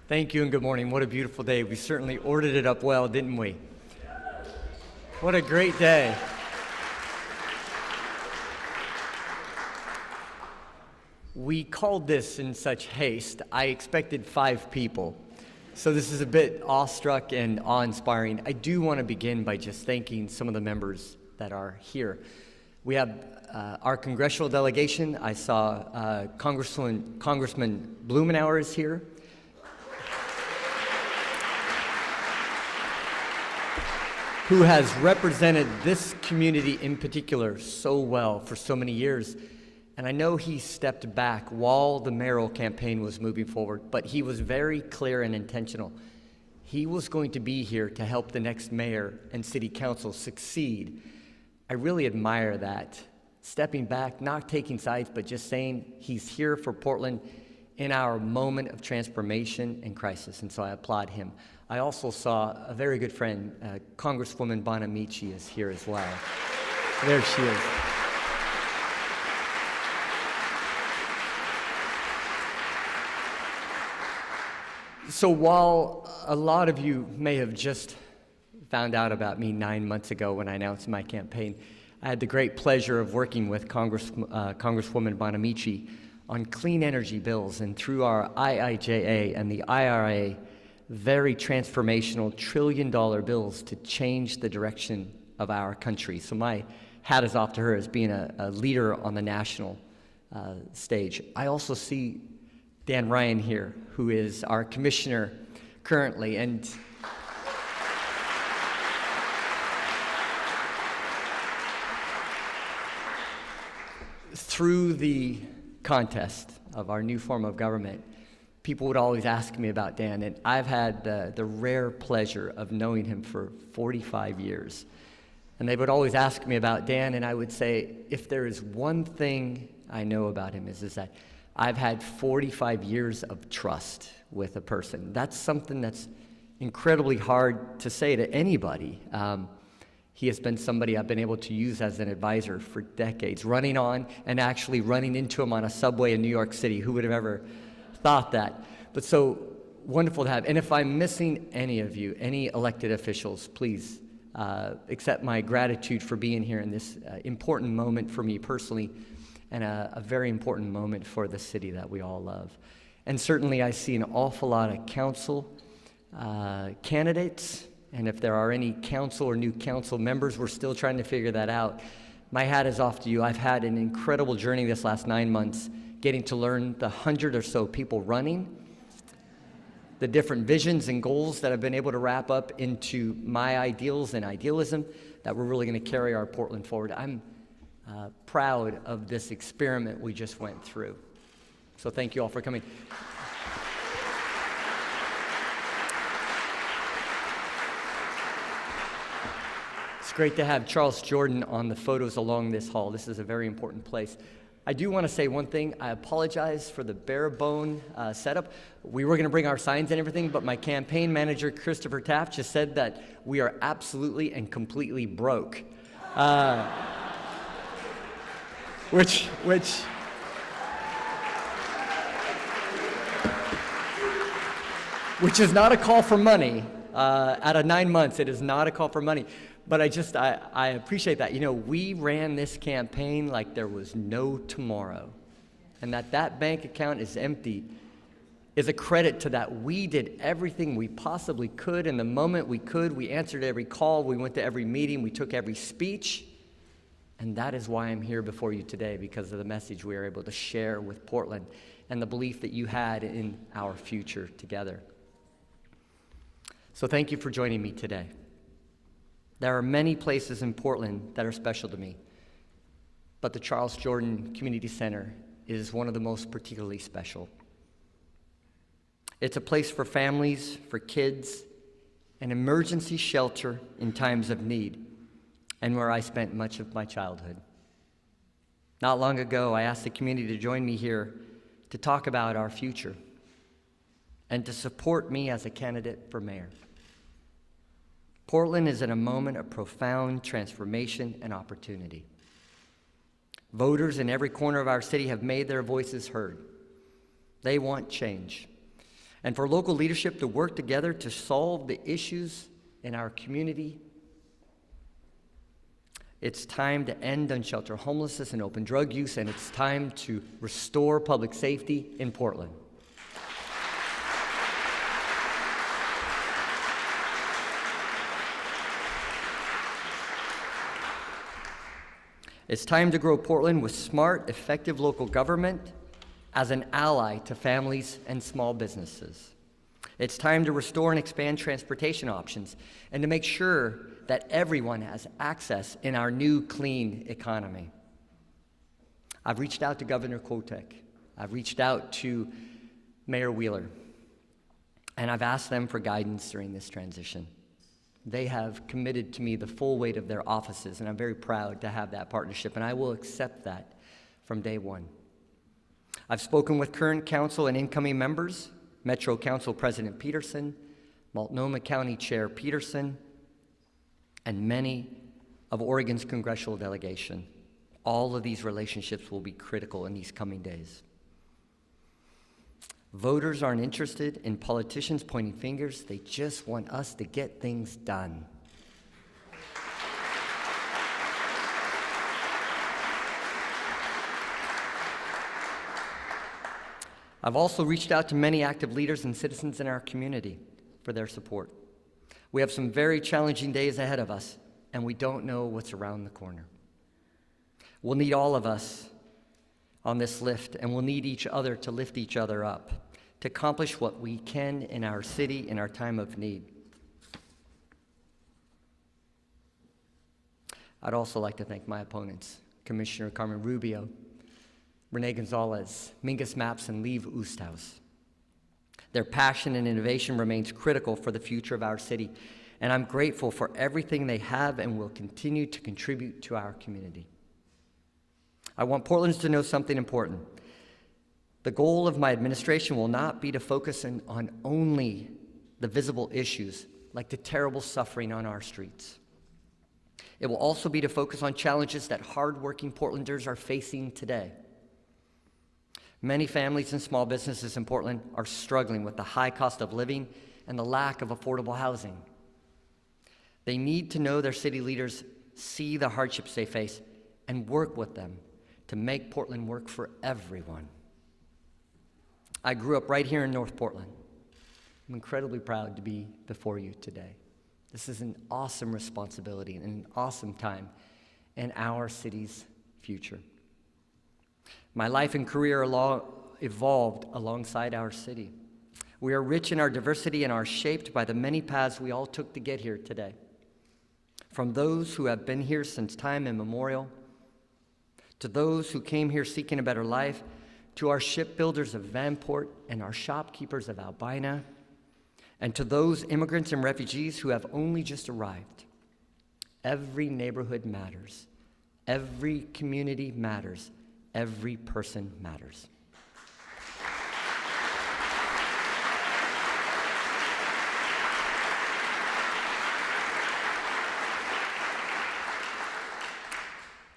Thank you and good morning. What a beautiful day. We certainly ordered it up well, didn't we? What a great day. We called this in such haste. I expected 5 people. So this is a bit awestruck and awe-inspiring. I do want to begin by just thanking some of the members that are here. We have our congressional delegation. I saw Congressman Blumenauer is here. Who has represented this community in particular so well for so many years. And I know he stepped back while the mayoral campaign was moving forward, but he was very clear and intentional. He was going to be here to help the next mayor and city council succeed. I really admire that. Stepping back, not taking sides, but just saying he's here for Portland in our moment of transformation and crisis, and so I applaud him. I also saw a very good friend, Congresswoman Bonamici is here as well. There she is. So while a lot of you may have just found out about me 9 months ago when I announced my campaign, I had the great pleasure of working with Congresswoman Bonamici on clean energy bills, and through our IIJA and the IRA, very transformational $1 trillion bills to change the direction of our country. So my hat is off to her as being a leader on the national stage. I also see Dan Ryan here, who is our commissioner currently, and through the contest of our new form of government, people would always ask me about Dan, and I've had the rare pleasure of knowing him for 45 years. And they would always ask me about Dan, and I would say, if there is one thing I know about him is that I've had 45 years of trust with a person. That's something that's incredibly hard to say to anybody. He has been somebody I've been able to use as an advisor for decades, running on and actually running into him on a subway in New York City. Who would have ever thought that? But so wonderful to have. And if I'm missing any of you, any elected officials, please accept my gratitude for being here in this important moment for me personally, and a very important moment for the city that we all love. And certainly I see an awful lot of council candidates, and if there are any council or new council members, we're still trying to figure that out. My hat is off to you. I've had an incredible journey this last 9 months, getting to learn the 100 or so people running, the different visions and goals that I've been able to wrap up into my ideals and idealism that we're really going to carry our Portland forward. I'm proud of this experiment we just went through. So thank you all for coming. It's great to have Charles Jordan on the photos along this hall. This is a very important place. I do want to say one thing. I apologize for the bare bone setup. We were going to bring our signs and everything, but my campaign manager, Christopher Taft, just said that we are absolutely and completely broke. Which is not a call for money. Out of 9 months, it is not a call for money. But I appreciate that. You know, we ran this campaign like there was no tomorrow. And that bank account is empty is a credit to that. We did everything we possibly could in the moment we could. We answered every call. We went to every meeting. We took every speech. And that is why I'm here before you today, because of the message we are able to share with Portland and the belief that you had in our future together. So thank you for joining me today. There are many places in Portland that are special to me, but the Charles Jordan Community Center is one of the most particularly special. It's a place for families, for kids, an emergency shelter in times of need, and where I spent much of my childhood. Not long ago, I asked the community to join me here to talk about our future and to support me as a candidate for mayor. Portland is in a moment of profound transformation and opportunity. Voters in every corner of our city have made their voices heard. They want change. and for local leadership to work together to solve the issues in our community. It's time to end unsheltered homelessness and open drug use, and it's time to restore public safety in Portland. It's time to grow Portland with smart, effective local government as an ally to families and small businesses. It's time to restore and expand transportation options and to make sure that everyone has access in our new clean economy. I've reached out to Governor Kotek. I've reached out to Mayor Wheeler, and I've asked them for guidance during this transition. They have committed to me the full weight of their offices, and I'm very proud to have that partnership, and I will accept that from day one. I've spoken with current council and incoming members, Metro Council President Peterson, Multnomah County Chair Peterson, and many of Oregon's congressional delegation. All of these relationships will be critical in these coming days. Voters aren't interested in politicians pointing fingers. They just want us to get things done. I've also reached out to many active leaders and citizens in our community for their support. We have some very challenging days ahead of us, and we don't know what's around the corner. We'll need all of us on this lift, and we'll need each other to lift each other up, to accomplish what we can in our city in our time of need. I'd also like to thank my opponents, Commissioner Carmen Rubio, Renee Gonzalez, Mingus Maps, and Liev Oosthuis. Their passion and innovation remains critical for the future of our city, and I'm grateful for everything they have and will continue to contribute to our community. I want Portlanders to know something important. The goal of my administration will not be to focus on only the visible issues, like the terrible suffering on our streets. It will also be to focus on challenges that hardworking Portlanders are facing today. Many families and small businesses in Portland are struggling with the high cost of living and the lack of affordable housing. They need to know their city leaders see the hardships they face and work with them to make Portland work for everyone. I grew up right here in North Portland. I'm incredibly proud to be before you today. This is an awesome responsibility and an awesome time in our city's future. My life and career evolved alongside our city. We are rich in our diversity and are shaped by the many paths we all took to get here today. From those who have been here since time immemorial, to those who came here seeking a better life, to our shipbuilders of Vanport and our shopkeepers of Albina, and to those immigrants and refugees who have only just arrived. Every neighborhood matters. Every community matters. Every person matters.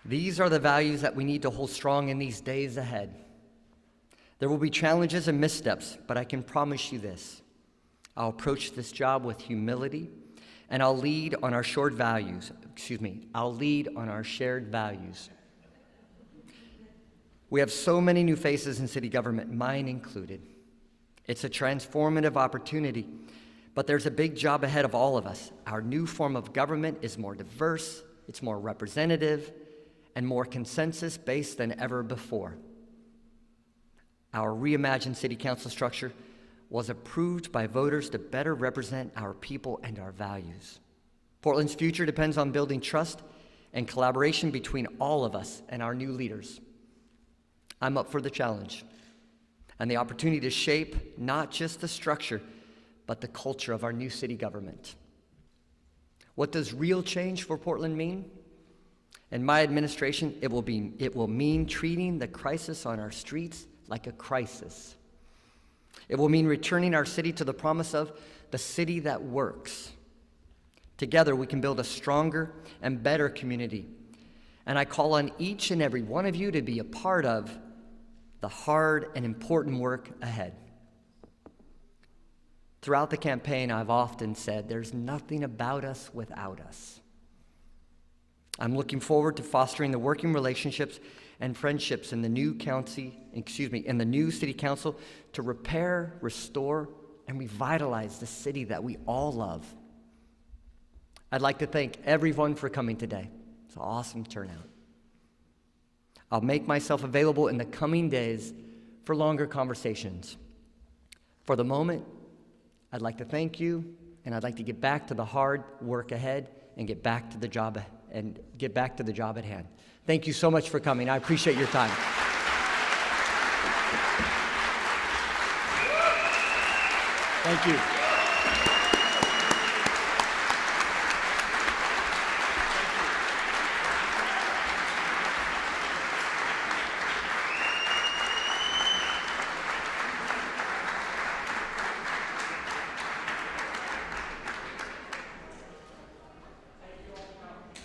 These are the values that we need to hold strong in these days ahead. There will be challenges and missteps, but I can promise you this. I'll approach this job with humility, and I'll lead on our shared values. We have so many new faces in city government, mine included. It's a transformative opportunity, but there's a big job ahead of all of us. Our new form of government is more diverse, it's more representative, and more consensus-based than ever before. Our reimagined city council structure was approved by voters to better represent our people and our values. Portland's future depends on building trust and collaboration between all of us and our new leaders. I'm up for the challenge and the opportunity to shape not just the structure, but the culture of our new city government. What does real change for Portland mean? In my administration, it will mean treating the crisis on our streets like a crisis. It will mean returning our city to the promise of the city that works. Together, we can build a stronger and better community. And I call on each and every one of you to be a part of the hard and important work ahead. Throughout the campaign, I've often said, there's nothing about us without us. I'm looking forward to fostering the working relationships and friendships in the new in the new city council to repair, restore, and revitalize the city that we all love. I'd like to thank everyone for coming today. It's an awesome turnout. I'll make myself available in the coming days for longer conversations. For the moment, I'd like to thank you, and I'd like to get back to the hard work ahead and get back to the job at hand. Thank you so much for coming. I appreciate your time. Thank you.